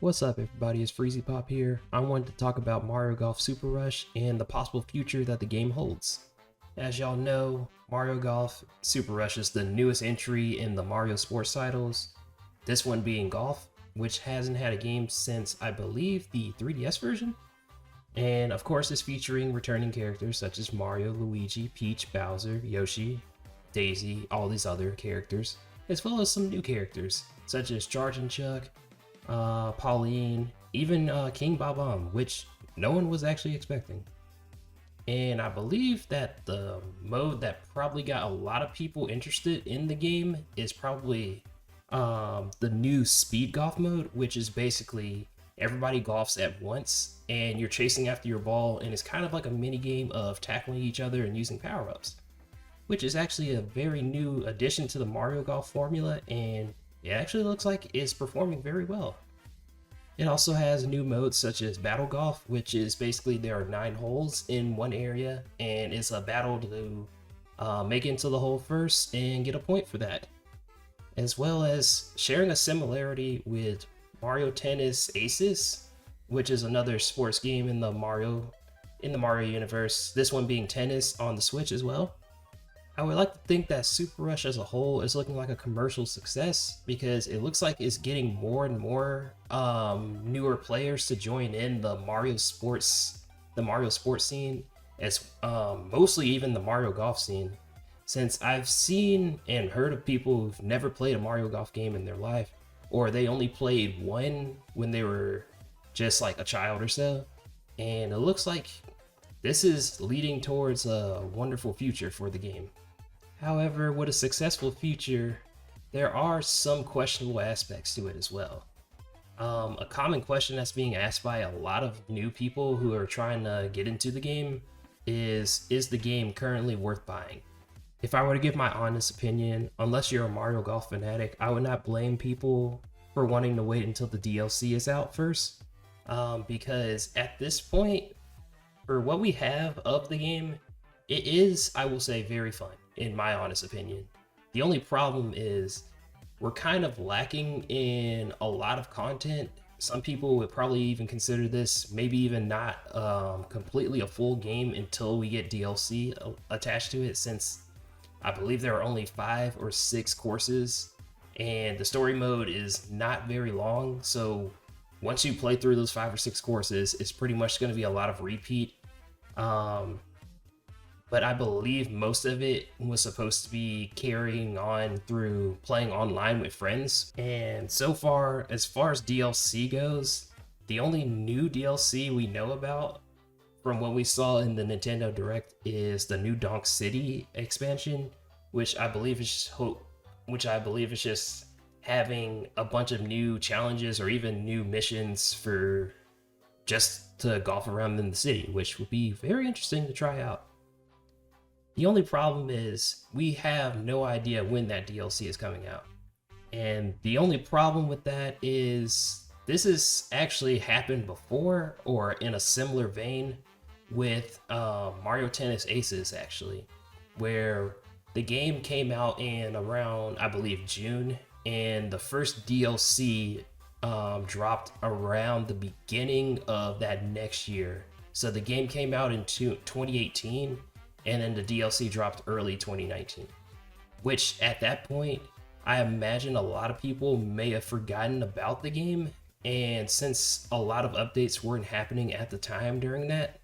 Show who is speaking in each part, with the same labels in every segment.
Speaker 1: What's up everybody, it's Freezy Pop here. I wanted to talk about Mario Golf Super Rush and the possible future that the game holds. As y'all know, Mario Golf Super Rush is the newest entry in the Mario sports titles, this one being Golf, which hasn't had a game since I believe the 3DS version. And of course it's featuring returning characters such as Mario, Luigi, Peach, Bowser, Yoshi, Daisy, all these other characters, as well as some new characters such as Charge and Chuck, Pauline, even King Bob-omb, which no one was actually expecting. And I believe that the mode that probably got a lot of people interested in the game is probably the new speed golf mode, which is basically everybody golfs at once and you're chasing after your ball, and it's kind of like a mini game of tackling each other and using power-ups, which is actually a very new addition to the Mario Golf formula, and it actually looks like it's performing very well. It also has new modes such as Battle Golf, which is basically there are 9 holes in one area, and it's a battle to make it into the hole first and get a point for that. As well as sharing a similarity with Mario Tennis Aces, which is another sports game in the Mario universe, this one being tennis on the Switch as well. I would like to think that Super Rush as a whole is looking like a commercial success, because it looks like it's getting more and more newer players to join in the Mario sports scene, as mostly even the Mario Golf scene. Since I've seen and heard of people who've never played a Mario Golf game in their life, or they only played one when they were just like a child or so, and it looks like this is leading towards a wonderful future for the game. However, with a successful future, there are some questionable aspects to it as well. A common question that's being asked by a lot of new people who are trying to get into the game is the game currently worth buying? If I were to give my honest opinion, unless you're a Mario Golf fanatic, I would not blame people for wanting to wait until the DLC is out first. Because at this point, for what we have of the game, it is, I will say, very fun, in my honest opinion. The only problem is we're kind of lacking in a lot of content. Some people would probably even consider this maybe even not completely a full game until we get DLC attached to it, since I believe there are only 5 or 6 courses and the story mode is not very long. So once you play through those 5 or 6 courses, it's pretty much going to be a lot of repeat. But I believe most of it was supposed to be carrying on through playing online with friends. And so far as DLC goes, the only new DLC we know about from what we saw in the Nintendo Direct is the new Donk City expansion, which I believe is just having a bunch of new challenges or even new missions for just to golf around in the city, which would be very interesting to try out. The only problem is we have no idea when that DLC is coming out. And the only problem with that is this has actually happened before, or in a similar vein, with Mario Tennis Aces, actually, where the game came out in around, I believe, June, and the first DLC dropped around the beginning of that next year. So the game came out in 2018, and then the DLC dropped early 2019, which at that point, I imagine a lot of people may have forgotten about the game. And since a lot of updates weren't happening at the time during that,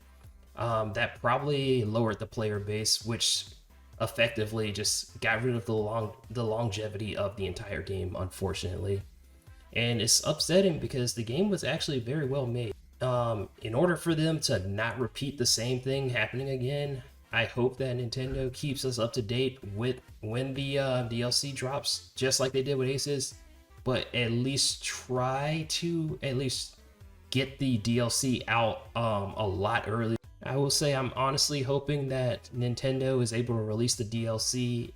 Speaker 1: that probably lowered the player base, which effectively just got rid of the longevity of the entire game, unfortunately. And it's upsetting because the game was actually very well made. In order for them to not repeat the same thing happening again, I hope that Nintendo keeps us up to date with when the DLC drops, just like they did with Aces, but at least try to get the DLC out a lot earlier. I will say I'm honestly hoping that Nintendo is able to release the DLC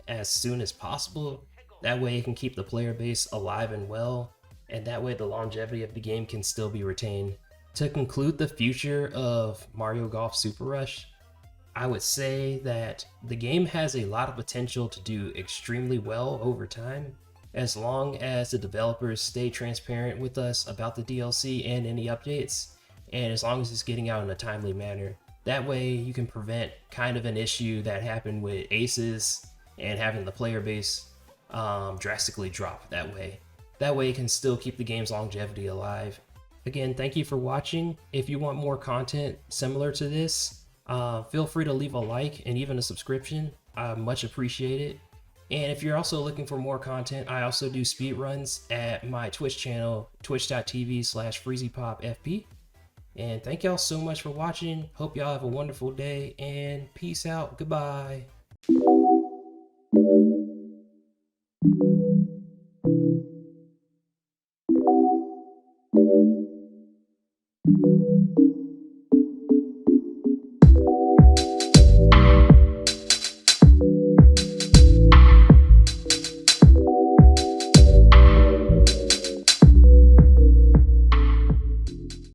Speaker 1: as soon as possible. That way it can keep the player base alive and well, and that way the longevity of the game can still be retained. To conclude the future of Mario Golf Super Rush, I would say that the game has a lot of potential to do extremely well over time. as long as the developers stay transparent with us about the DLC and any updates, and as long as it's getting out in a timely manner. That way you can prevent kind of an issue that happened with Aces and having the player base drastically drop that way. That way it can still keep the game's longevity alive. Again, thank you for watching. If you want more content similar to this, feel free to leave a like and even a subscription. I much appreciate it. And if you're also looking for more content, I also do speedruns at my Twitch channel, twitch.tv/freezypopfp. And thank y'all so much for watching. Hope y'all have a wonderful day, and peace out. Goodbye.